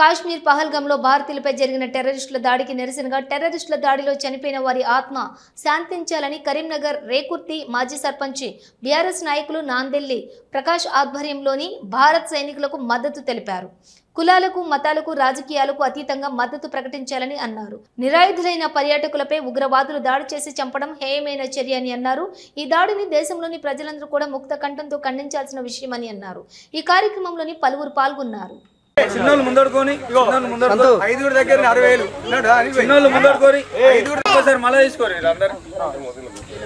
కాశ్మీర్ పహల్గాంలో భారతీయులపై జరిగిన టెర్రరిస్టుల దాడికి నిరసనగా టెర్రరిస్టుల దాడిలో చనిపోయిన వారి ఆత్మ శాంతించాలని కరీంనగర్ రేకుర్తి మాజీ సర్పంచ్ బీఆర్ఎస్ నాయకులు నాందెల్లి ప్రకాష్ ఆధ్వర్యంలోని భారత్ సైనికులకు మద్దతు తెలిపారు. కులాలకు మతాలకు రాజకీయాలకు అతీతంగా మద్దతు ప్రకటించాలని అన్నారు. నిరాయుధులైన పర్యాటకులపై ఉగ్రవాదులు దాడి చేసి చంపడం హేయమైన చర్య అని అన్నారు. ఈ దాడిని దేశంలోని ప్రజలందరూ కూడా ముక్త కంఠంతో ఖండించాల్సిన విషయమని అన్నారు. ఈ కార్యక్రమంలోని పలువురు పాల్గొన్నారు. చిన్నోళ్ళు ముందడుకొని ఐదుగురు దగ్గర 60,000 చిన్నోళ్ళు ముందడుకొని ఐదుగురు ఒకసారి మళ్ళీ తీసుకోరు అందరు.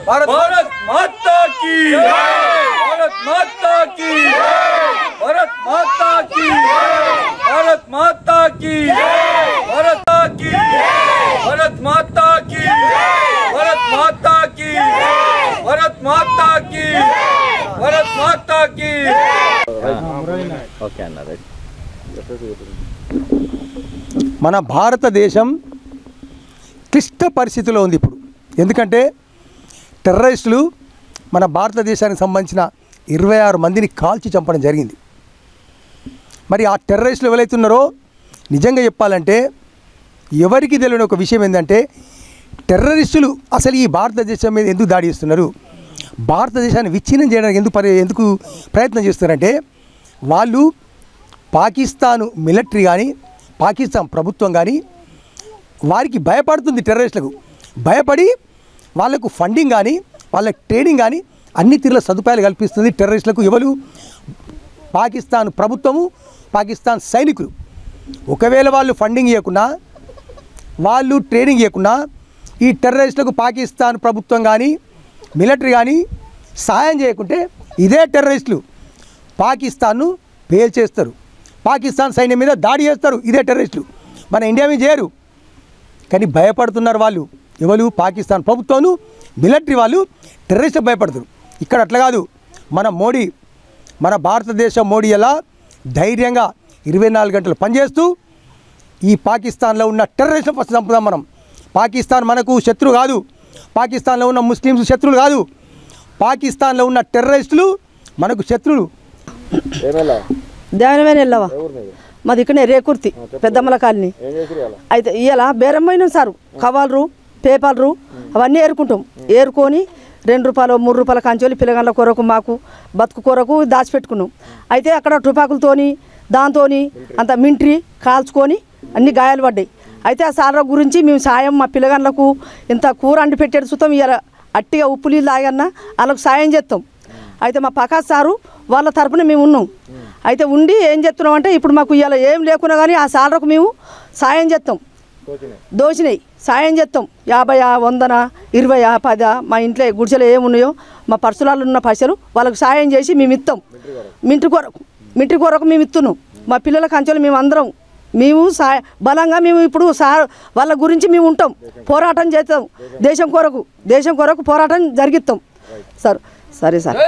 భారత్ మాతా కీ భారత్ మాతా కీ భారత్ మాతా కీ భారత్ మాతా కీ భారత్ కీ భారత్ మాతా కీ భారత్ మాతా కీ భారత్ మాతా కీ భారత్ మాతా కీ. ఓకే అన్న. మన భారతదేశం క్లిష్ట పరిస్థితిలో ఉంది ఇప్పుడు. ఎందుకంటే టెర్రరిస్టులు మన భారతదేశానికి సంబంధించిన 26 మందిని కాల్చి చంపడం జరిగింది. మరి ఆ టెర్రరిస్టులు ఎవరైతున్నారో నిజంగా చెప్పాలంటే ఎవరికి తెలియని ఒక విషయం ఏంటంటే టెర్రరిస్టులు అసలు ఈ భారతదేశం మీద ఎందుకు దాడి చేస్తున్నారు, భారతదేశాన్ని విచ్ఛిన్నం చేయడానికి ఎందుకు ప్రయత్నం చేస్తున్నారంటే వాళ్ళు పాకిస్తాన్ మిలిటరీ కానీ పాకిస్తాన్ ప్రభుత్వం కానీ వారికి భయపడుతుంది. టెర్రరిస్టులకు భయపడి వాళ్ళకు ఫండింగ్ కానీ వాళ్ళకి ట్రైనింగ్ కానీ అన్ని తీరుల సదుపాయాలు కల్పిస్తుంది. టెర్రరిస్టులకు ఎవరు? పాకిస్తాన్ ప్రభుత్వము, పాకిస్తాన్ సైనికులు. ఒకవేళ వాళ్ళు ఫండింగ్ ఇవ్వకుండా వాళ్ళు ట్రైనింగ్ ఇవ్వకుండా ఈ టెర్రరిస్టులకు పాకిస్తాన్ ప్రభుత్వం కానీ మిలిటరీ కానీ సహాయం చేయకుంటే ఇదే టెర్రరిస్టులు పాకిస్తాన్ను పేల్చేస్తారు, పాకిస్తాన్ సైన్యం మీద దాడి చేస్తారు. ఇదే టెర్రరిస్టులు మన ఇండియా మీద చేయరు. కానీ భయపడుతున్నారు వాళ్ళు. ఎవరు? పాకిస్తాన్ ప్రభుత్వం మిలిటరీ వాళ్ళు టెర్రరిస్టులు భయపడతారు. ఇక్కడ అట్లా కాదు. మన మోడీ, మన భారతదేశం మోడీ ఎలా ధైర్యంగా 24 గంటలు పనిచేస్తూ ఈ పాకిస్తాన్లో ఉన్న టెర్రరిస్టులు ఫస్ట్ చంపుదాం మనం. పాకిస్తాన్ మనకు శత్రువు కాదు, పాకిస్తాన్లో ఉన్న ముస్లిమ్స్ శత్రువులు కాదు, పాకిస్తాన్లో ఉన్న టెర్రరిస్టులు మనకు శత్రువులు. దేవనమైన వెళ్ళవా మాది ఇక్కడనే రేకుర్తి పెద్దమ్మల కాలనీ. అయితే ఇవాళ బేరమైన సారు కవాలరు పేపర్లు అవన్నీ ఏరుకుంటాం. ఏరుకొని 2 రూపాయలు 3 రూపాయల కంచెలు పిల్లగాళ్ళ కొరకు మాకు బతుకు కొరకు దాచిపెట్టుకున్నాం. అయితే అక్కడ టుపాకులతోని దాంతో అంత మింట్రీ కాల్చుకొని అన్ని గాయాలు పడ్డాయి. అయితే ఆ సార్ల గురించి మేము సాయం మా పిల్లగాళ్ళకు ఇంత కూర అండి పెట్టేది చూస్తాం. ఇవాళ అట్టిగా ఉప్పు నీళ్ళు తాగన్నా వాళ్ళకు సాయం చేస్తాం. అయితే మా ప్రకాష్ సారు వాళ్ళ తరపున మేము ఉన్నాం. అయితే ఉండి ఏం చేస్తున్నాం అంటే ఇప్పుడు మాకు ఇవాళ ఏం లేకున్నా కానీ ఆ సార్లకు మేము సాయం చేస్తాం. దోచినాయి సాయం చేస్తాం. 50, 100, 20, 10 మా ఇంట్లో గుడిసెలు ఏమున్నాయో మా పర్సులలో ఉన్న పైసలు వాళ్ళకు సాయం చేసి మేము ఇస్తాం. మింటి కొరకు మేము ఇస్తున్నాం. మా పిల్లల కంచెలు మేము అందరం మేము బలంగా మేము ఇప్పుడు వాళ్ళ గురించి మేము ఉంటాం, పోరాటం చేస్తాం. దేశం కొరకు పోరాటం జరిగిస్తాం సార్. సరే సార్.